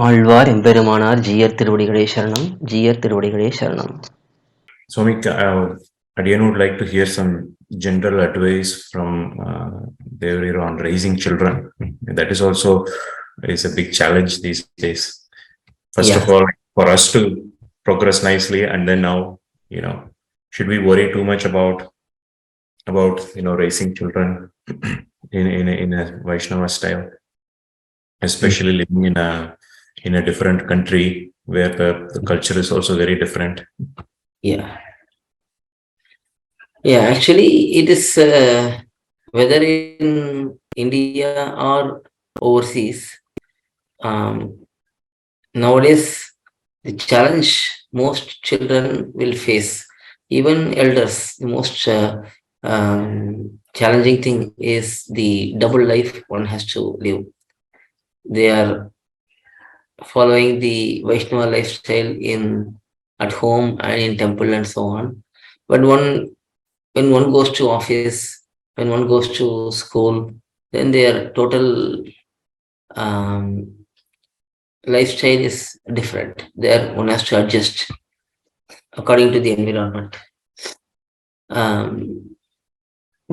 ஆழ்வார் எம்பெருமானார் ஜீயர் திருவடிகளே சரணம், ஜீயர் திருவடிகளே சரணம். Swami, again would like to hear some general advice from Devarira on raising children. That is also is a big challenge these days. First of all, for us to progress nicely, and then now, should we worry too much about raising children in a Vaishnava style, especially living in a different country where the culture is also very different. Actually, it is whether in India or overseas, nowadays the challenge most children will face, even elders, the most challenging thing is the double life one has to live. They are following the Vaishnava lifestyle at home and in temple and so on. But when one goes to office, when one goes to school, then their total lifestyle is different. There one has to adjust according to the environment.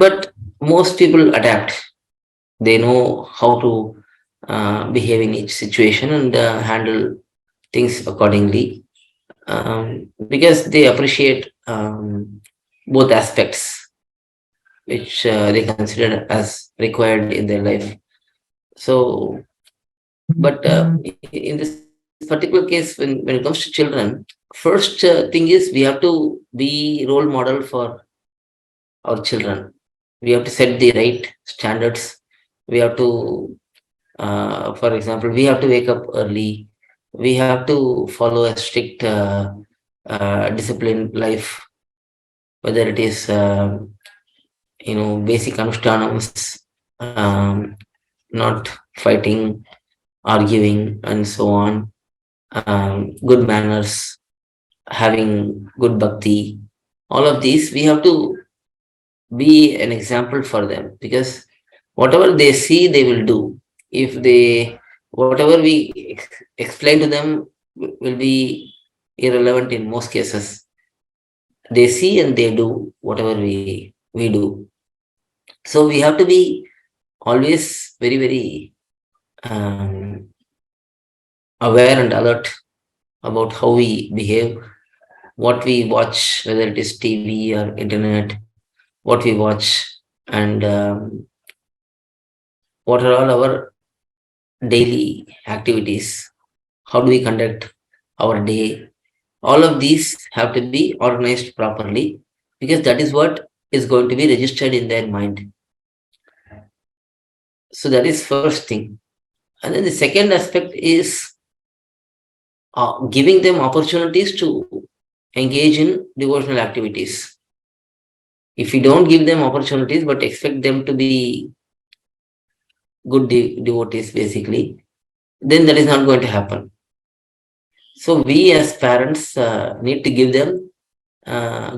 But most people adapt. They know how to behave in each situation and handle things accordingly, because they appreciate both aspects which they consider as required in their life. So, but in this particular case, when it comes to children, first thing is we have to be role model for our children. We have to set the right standards. We have to, for example, we have to wake up early. We have to follow a strict disciplined life, whether it is basic anushthanams, not fighting, arguing, and so on, good manners, having good bhakti. All of these we have to be an example for them, because whatever they see, they will do. If whatever we explain to them will be irrelevant in most cases. They see and they do whatever we do. So we have to be always very, very aware and alert about how we behave, what we watch, whether it is TV or internet, what we watch, and what are all our daily activities, how do we conduct our day. All of these have to be organized properly, because that is what is going to be registered in their mind. So that is first thing. And then the second aspect is giving them opportunities to engage in devotional activities. If we don't give them opportunities but expect them to be good devotees, basically, then that is not going to happen. So we as parents need to give them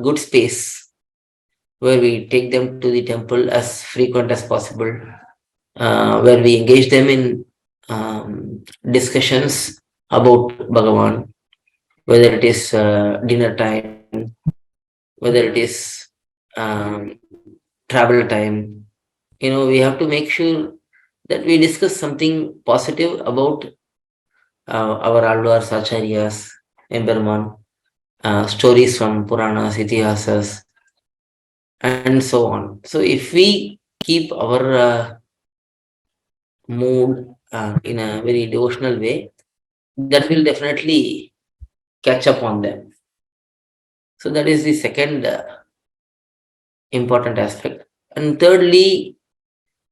good space where we take them to the temple as frequent as possible, where we engage them in discussions about Bhagavan, whether it is dinner time, whether it is travel time. We have to make sure that we discuss something positive about our Alvars, Acharyas, Emberman, stories from Puranas, Itihasas, and so on. So if we keep our mood in a very devotional way, that will definitely catch up on them. So that is the second important aspect. And thirdly,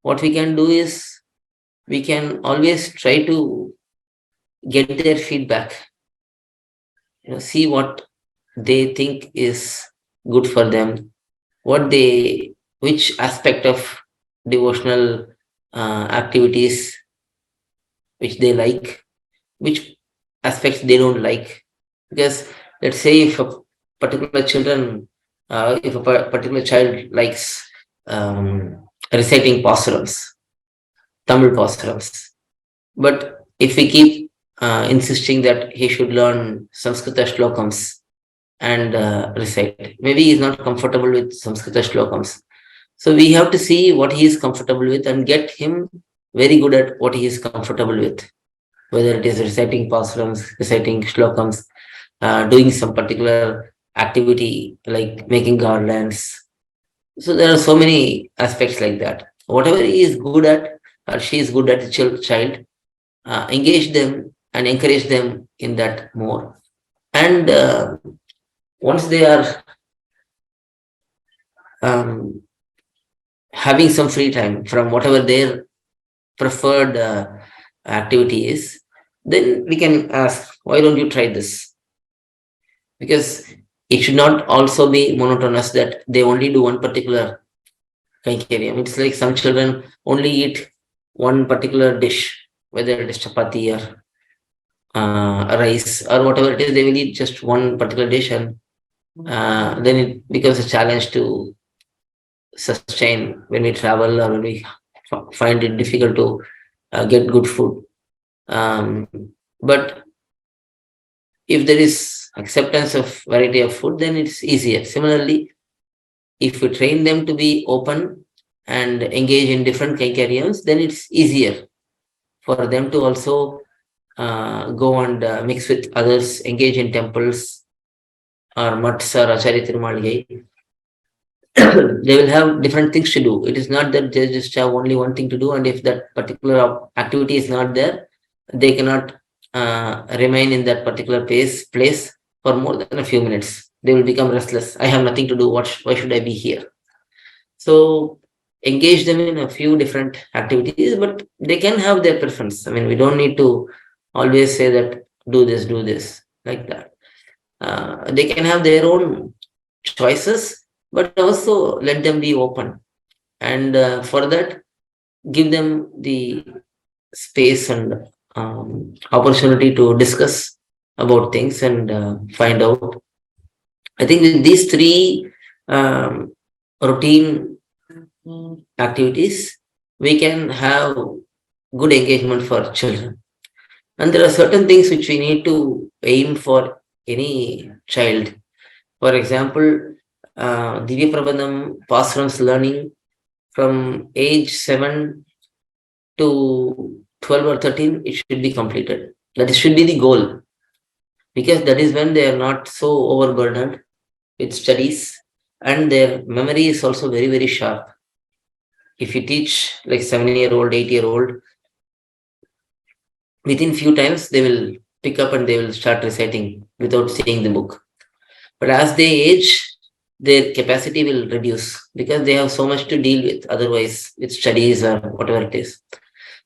what we can do is we can always try to get their feedback, see what they think is good for them, which aspect of devotional activities which they like, which aspects they don't like. Because let's say if a particular child likes reciting pastorals, Tamil pastorals, but if we keep insisting that he should learn Sanskrita shlokams and recite. Maybe he is not comfortable with Sanskrita shlokams. So we have to see what he is comfortable with and get him very good at what he is comfortable with, whether it is reciting pasrams, reciting shlokams, doing some particular activity like making garlands. So there are so many aspects like that. Whatever he is good at or she is good at, the child, engage them and encourage them in that more. And once they are um, having some free time from whatever their preferred activity is, then we can ask, why don't you try this? Because it should not also be monotonous that they only do one particular kaikariam. It's like some children only eat one particular dish, whether it is chapati or rice or whatever it is, they will eat just one particular dish, and then it becomes a challenge to sustain when we travel or when we find it difficult to get good food. But if there is acceptance of variety of food, then it's easier. Similarly, if we train them to be open and engage in different kaikariams, then it's easier for them to also go and mix with others, engage in temples or mutts or Acharya Tirumaligai. They will have different things to do. It is not that they just have only one thing to do, and if that particular activity is not there, they cannot remain in that particular place for more than a few minutes. They will become restless. I have nothing to do. Why should I be here? So engage them in a few different activities, but they can have their preference. I mean, we don't need to always say that do this, like that. They can have their own choices, but also let them be open. And for that, give them the space and opportunity to discuss about things and find out. I think with these three routine activities, we can have good engagement for children. And there are certain things which we need to aim for any child. For example, Divya Prabandham Pasrams learning from age 7 to 12 or 13, it should be completed. That should be the goal, because that is when they are not so overburdened with studies and their memory is also very, very sharp. If you teach like 7-year-old, 8-year-old, within few times they will pick up and they will start reciting without seeing the book. But as they age, their capacity will reduce because they have so much to deal with otherwise with studies or whatever it is.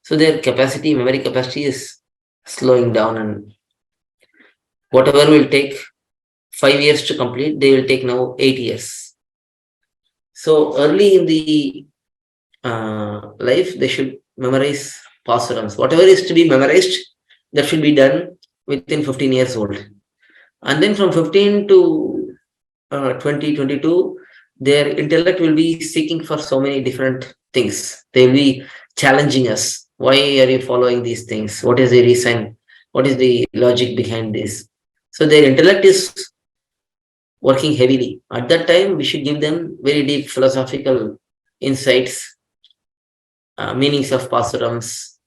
So their capacity, memory capacity is slowing down, and whatever will take 5 years to complete, they will take now 8 years. So early in the life, they should memorize pasarams. Whatever is to be memorized, that should be done within 15 years old. And then from 15 to 20, 22, their intellect will be seeking for so many different things. They will be challenging us. Why are you following these things? What is the reason? What is the logic behind this? So their intellect is working heavily. At that time, we should give them very deep philosophical insights, meanings of pasarams,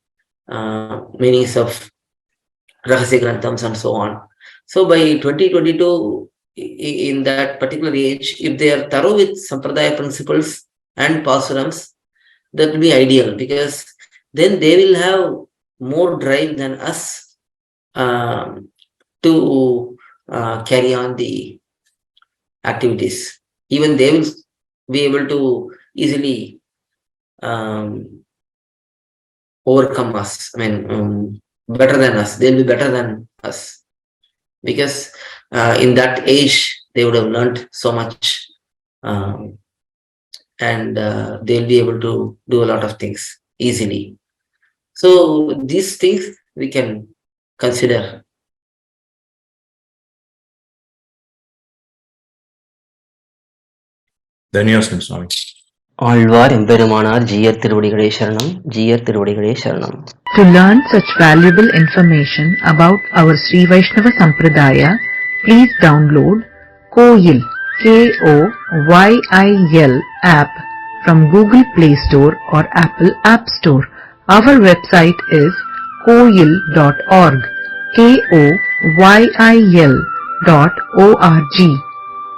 meanings of Rahasya Granthams, and so on. So by 2022, in that particular age, if they are thorough with Sampradaya principles and pasarams, that will be ideal, because then they will have more drive than us to carry on the activities. Even they will be able to easily overcome us. I mean, better than us. They'll be better than us, because in that age they would have learned so much, and they'll be able to do a lot of things easily. So these things we can consider. Dhanyasan, Swami. Alvar எம்பெருமானார் ஜீயர் திருவடிகளே சரணம். ஜீயர் திருவடிகளே சரணம். To learn such valuable information about our Sri Vaishnava Sampradaya, please download Koyil, K-O-Y-I-L app from Google Play Store or Apple App Store. Our website is koyil.org, Koyil.org.